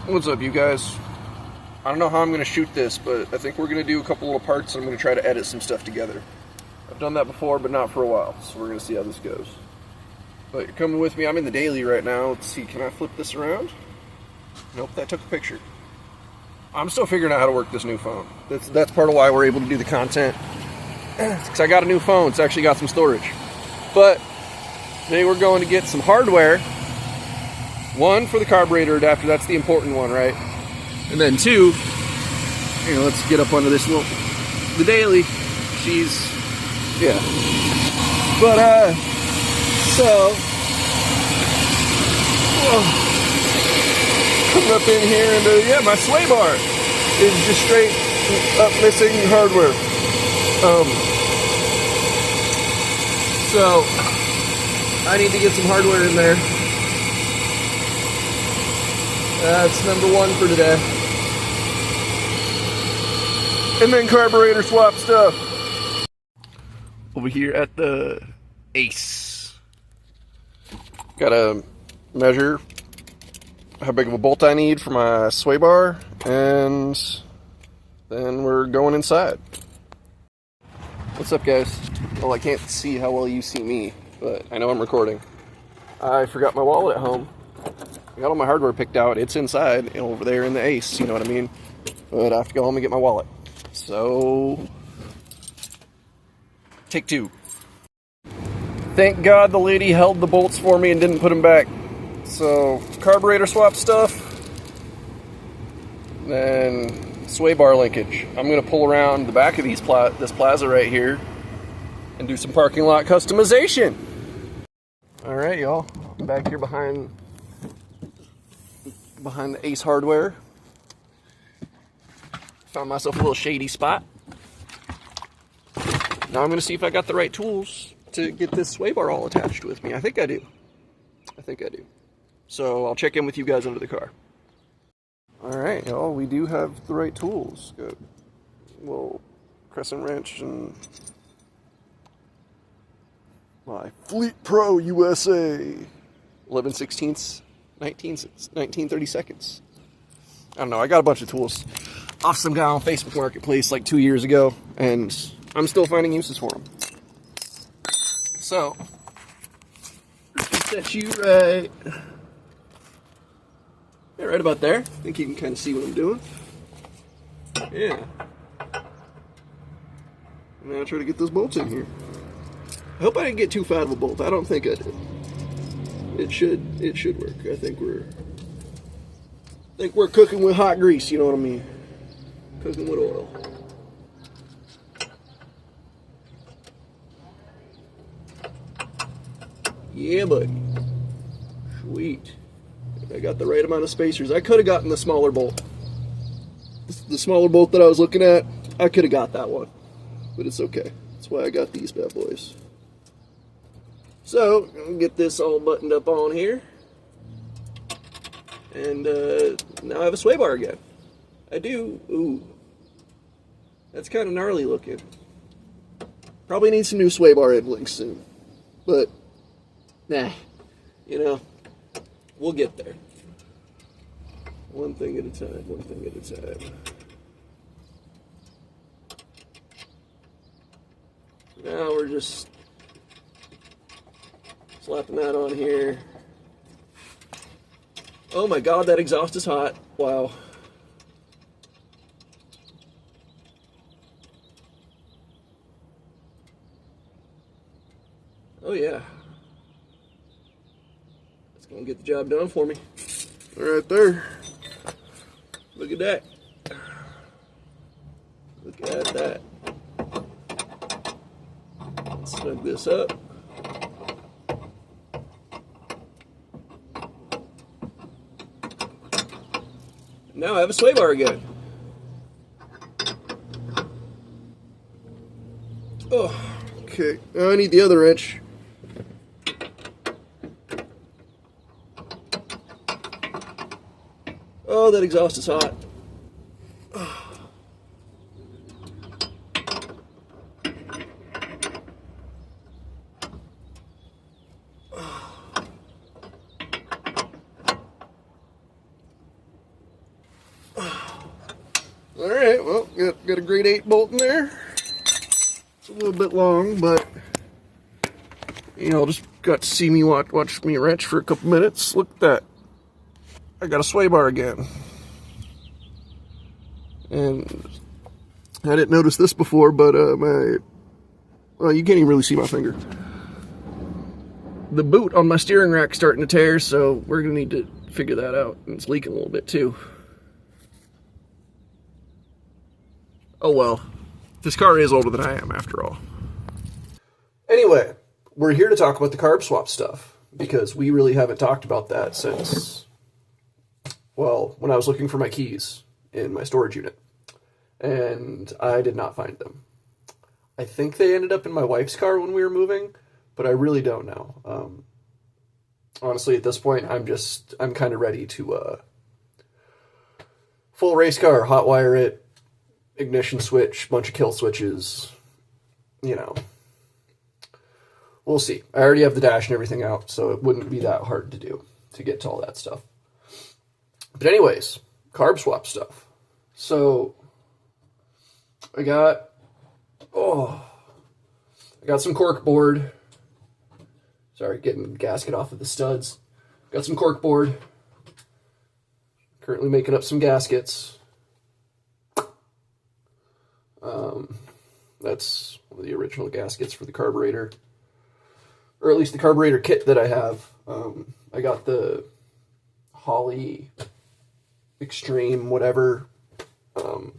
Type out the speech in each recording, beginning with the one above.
What's up, you guys? I don't know how I'm going to shoot this, but I think we're going to do a couple little parts and I'm going to try to edit some stuff together. I've done that before, but not for a while, so we're going to see how this goes. But you're coming with me. I'm in the daily right now. Let's see, can I flip this around? Nope, that took a picture. I'm still figuring out how to work this new phone. That's part of why we're able to do the content. Because I got a new phone. It's actually got some storage. But today we're going to get some hardware. One, for the carburetor adapter. That's the important one, right? And then two, let's get up under this little, the daily. Yeah. But, so, coming up in here and, yeah, my sway bar is just straight up missing hardware. So, I need to get some hardware in there. That's number one for today. And then carburetor swap stuff. Over here at the Ace. Gotta measure how big of a bolt I need for my sway bar, and then we're going inside. What's up, guys? Well, I can't see how well you see me, but I know I'm recording. I forgot my wallet at home. I got all my hardware picked out. It's inside, over there in the Ace, you know what I mean? But I have to go home and get my wallet. So, take two. Thank God the lady held the bolts for me and didn't put them back. So, carburetor swap stuff. Then, sway bar linkage. I'm going to pull around the back of this plaza right here and do some parking lot customization. Alright, y'all. I'm back here behind the Ace hardware. Found myself a little shady spot. Now I'm going to see if I got the right tools to get this sway bar all attached with me. I think I do. So I'll check in with you guys under the car. Alright, y'all, we do have the right tools. Got a little crescent wrench and my Fleet Pro USA 11/16 19 seconds. I don't know, I got a bunch of tools off some guy on Facebook Marketplace like 2 years ago, and I'm still finding uses for them. So, set you right. Yeah, right about there. I think you can kind of see what I'm doing. Yeah. Now try to get those bolts in here. I hope I didn't get too fat of a bolt. I don't think I did. It should work. I think we're cooking with hot grease, you know what I mean? Cooking with oil. Yeah, buddy. Sweet. I got the right amount of spacers. I could have gotten the smaller bolt. The smaller bolt that I was looking at, I could have got that one. But it's okay. That's why I got these bad boys. So, I'm gonna get this all buttoned up on here. And now I have a sway bar again. I do. Ooh. That's kind of gnarly looking. Probably need some new sway bar end links soon. But, nah. We'll get there. One thing at a time. Now we're just slapping that on here. Oh my God, that exhaust is hot. Wow. Oh yeah. That's gonna get the job done for me. Right there. Look at that. Look at that. Let's snug this up. Now I have a sway bar again. Oh, okay. Now I need the other wrench. Oh, that exhaust is hot. Alright, well, got a grade 8 bolt in there. It's a little bit long, but, you know, just got to see me watch me wrench for a couple minutes. Look at that. I got a sway bar again. And I didn't notice this before, but well, you can't even really see my finger. The boot on my steering rack's starting to tear, so we're going to need to figure that out. And it's leaking a little bit too. Oh well. This car is older than I am, after all. Anyway, we're here to talk about the CARB swap stuff, because we really haven't talked about that since, well, when I was looking for my keys in my storage unit. And I did not find them. I think they ended up in my wife's car when we were moving, but I really don't know. Honestly, at this point, I'm kind of ready to full race car, hot wire it, ignition switch, bunch of kill switches, you know. We'll see. I already have the dash and everything out, so it wouldn't be that hard to do, to get to all that stuff. But anyways, CARB swap stuff. So, I got some cork board. Sorry, getting the gasket off of the studs. Got some cork board. Currently making up some gaskets. That's one of the original gaskets for the carburetor. Or at least the carburetor kit that I have. I got the Holley Extreme whatever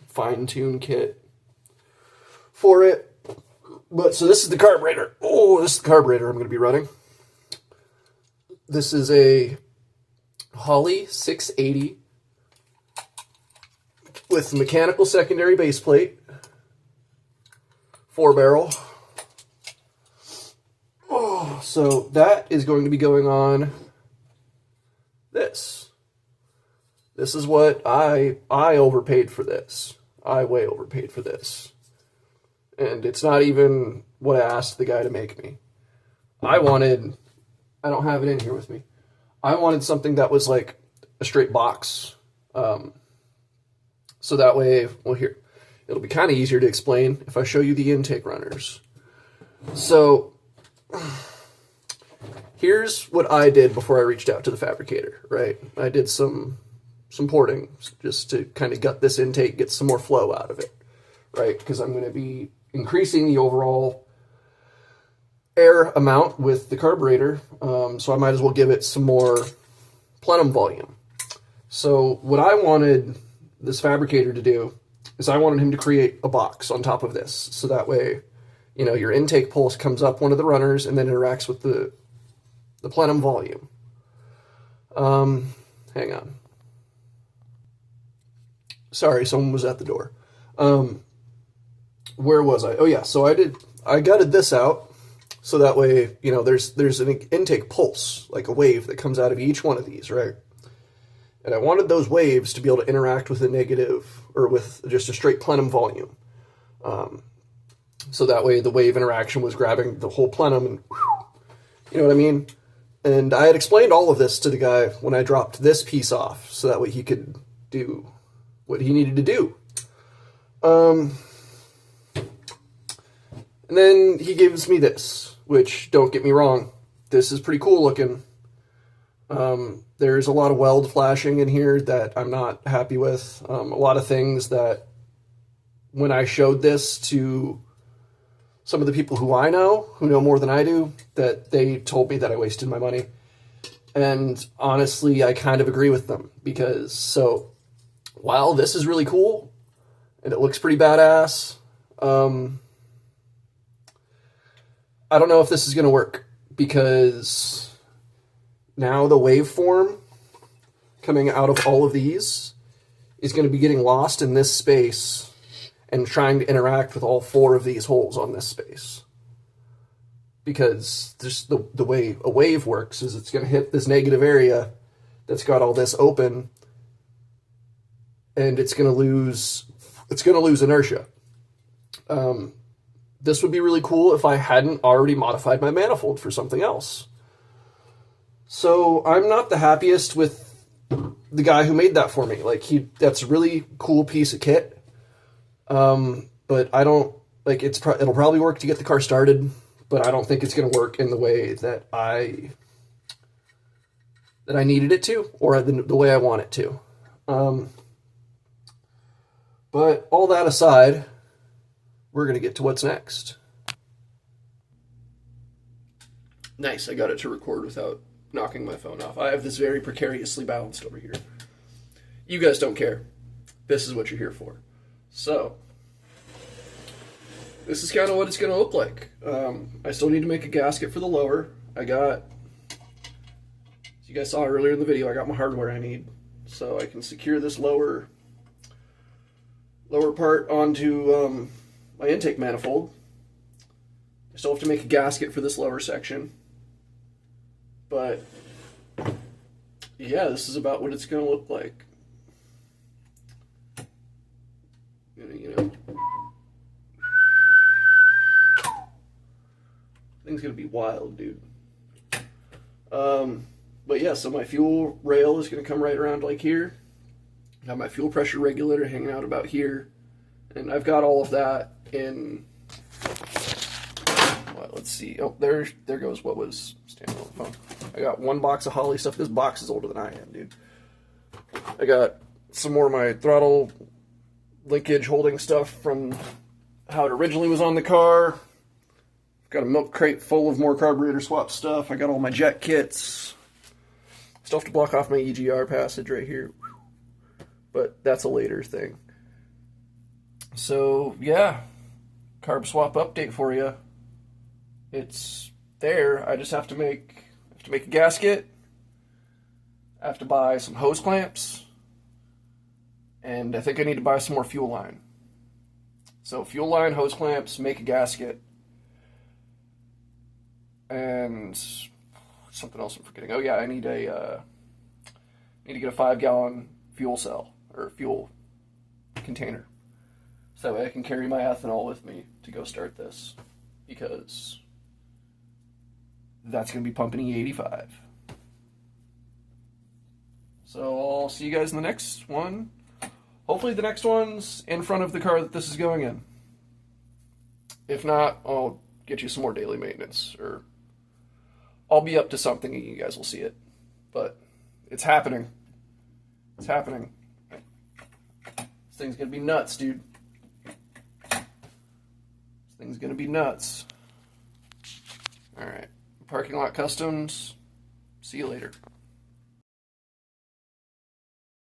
fine-tune kit for it. But so this is the carburetor. Oh, this is the carburetor I'm going to be running. This is a Holley 680 with mechanical secondary base plate, 4-barrel. Oh, so that is going to be going on this. This is what I overpaid for this. I way overpaid for this. And it's not even what I asked the guy to make me. I don't have it in here with me. I wanted something that was like a straight box. So that way, well here, it'll be kind of easier to explain if I show you the intake runners. So, here's what I did before I reached out to the fabricator, right? I did some porting just to kind of gut this intake, get some more flow out of it, right? Because I'm going to be increasing the overall air amount with the carburetor, so I might as well give it some more plenum volume. So what I wanted this fabricator to do is I wanted him to create a box on top of this, so that way, you know, your intake pulse comes up one of the runners and then interacts with the plenum volume. Hang on. Sorry, someone was at the door. Where was I? Oh yeah, so I gutted this out, so that way, you know, there's an intake pulse, like a wave that comes out of each one of these, right? And I wanted those waves to be able to interact with a negative, or with just a straight plenum volume. So that way the wave interaction was grabbing the whole plenum, and whew, you know what I mean? And I had explained all of this to the guy when I dropped this piece off, so that way he could do what he needed to do. And then he gives me this, which, don't get me wrong, this is pretty cool looking. There's a lot of weld flashing in here that I'm not happy with. A lot of things that, when I showed this to some of the people who I know, who know more than I do, that they told me that I wasted my money. And honestly, I kind of agree with them, because, so, while this is really cool, and it looks pretty badass, I don't know if this is going to work, because now the waveform coming out of all of these is going to be getting lost in this space and trying to interact with all 4 of these holes on this space. Because just the way a wave works is it's going to hit this negative area that's got all this open, and it's going to lose inertia. This would be really cool if I hadn't already modified my manifold for something else. So I'm not the happiest with the guy who made that for me. Like, that's a really cool piece of kit. But I don't like it'll probably work to get the car started, but I don't think it's going to work in the way that I needed it to, or the way I want it to. But all that aside, we're going to get to what's next. Nice, I got it to record without knocking my phone off. I have this very precariously balanced over here. You guys don't care. This is what you're here for. So, this is kind of what it's going to look like. I still need to make a gasket for the lower. As you guys saw earlier in the video, I got my hardware I need. So I can secure this lower part onto my intake manifold. I still have to make a gasket for this lower section. But, yeah, this is about what it's going to look like. You know, thing's going to be wild, dude. But yeah, so my fuel rail is going to come right around like here. I have my fuel pressure regulator hanging out about here. And I've got all of that in, well, let's see. Oh, there goes what was standing on the phone. I got one box of Holley stuff. This box is older than I am, dude. I got some more of my throttle linkage holding stuff from how it originally was on the car. Got a milk crate full of more carburetor swap stuff. I got all my jet kits. Still have to block off my EGR passage right here. But that's a later thing. So, yeah. Carb swap update for you. It's there. I just have to make a gasket. I have to buy some hose clamps. And I think I need to buy some more fuel line. So, fuel line, hose clamps, make a gasket. And something else I'm forgetting. Oh yeah, I need to get a 5-gallon fuel cell or fuel container, so that way I can carry my ethanol with me to go start this, because that's gonna be pumping E85. So I'll see you guys in the next one. Hopefully the next one's in front of the car that this is going in. If not, I'll get you some more daily maintenance, or I'll be up to something and you guys will see it. But it's happening. It's happening. This thing's gonna be nuts, dude. This thing's gonna be nuts. Alright. Parking lot customs. See you later.